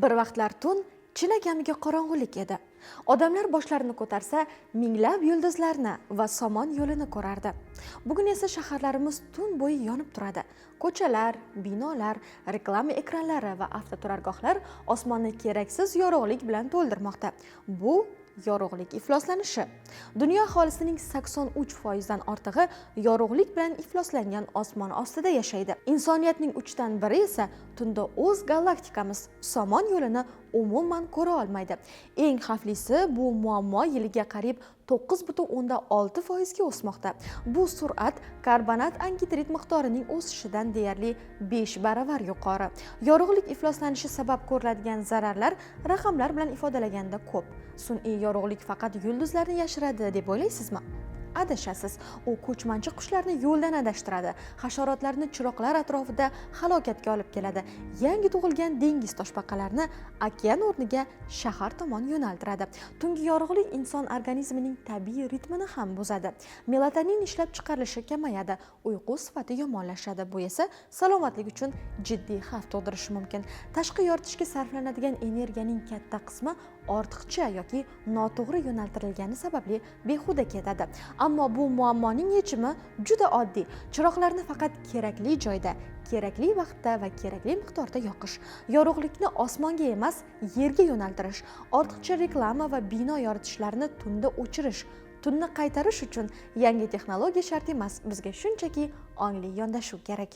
Bir vaqtlar tun chinakamiga qorong'ulik edi. Odamlar boshlarini ko'tarsa, minglab yulduzlarni va somon yo'lini ko'rardi. Bugun esa shaharlarimiz tun bo'yi yonib turadi. Ko'chalar, binolar, reklama ekranlari va avtoturargohlar osmonni keraksiz yorug'lik bilan to'ldirmoqda. Bu yorug'lik ifloslanishi. Dunyo aholisining 83% dan ortig'i yorug'lik bilan ifloslangan osmon ostida yashaydi. Insoniyatning 1/3 esa tunda o'z galaktikamiz somon yo'lini umuman ko'ra olmaydi. Eng xavflisi, bu muammo yiliga qariyb 9,6% ga o'smoqda. Bu sur'at karbonat angidrid miqdorining o'sishidan deyarli 5 baravar yuqori. Yorug'lik ifloslanishi sabab ko'riladigan zararlar raqamlar bilan ifodalaganda ko'p. Sun'iy yorug'lik faqat yulduzlarni yashiradi deb o'ylaysizmi? Adashasiz. U ko'chmanchi qushlarni yo'ldan adashtiradi, hasharotlarni chiroqlar atrofida halokatga olib keladi, yangi tug'ilgan dengiz toshbaqalarini okean o'rniga shahar tomon yo'naltiradi. Tungi yorug'lik inson organizmining tabiiy ritmini ham buzadi. Melatonin ishlab chiqarilishi kamayadi, uyqu sifati yomonlashadi. Bu esa salomatlik uchun jiddiy xavf tug'dirishi mumkin. Tashqi yoritishga sarflanadigan energiyaning katta qismi ortiqcha yoki noto'g'ri yo'naltirilgani sababli behuda ketadi. Ammo bu muammoning yechimi juda oddiy. Chiroqlarni faqat kerakli joyda, kerakli vaqtda va kerakli miqdorda yoqish. Yorug'likni osmonga emas, yerga yo'naltirish. Ortiqcha reklama va bino yoritishlarini tunda o'chirish. Tunni qaytarish uchun yangi texnologiya shart emas, bizga shunchaki ongli yondashuv kerak.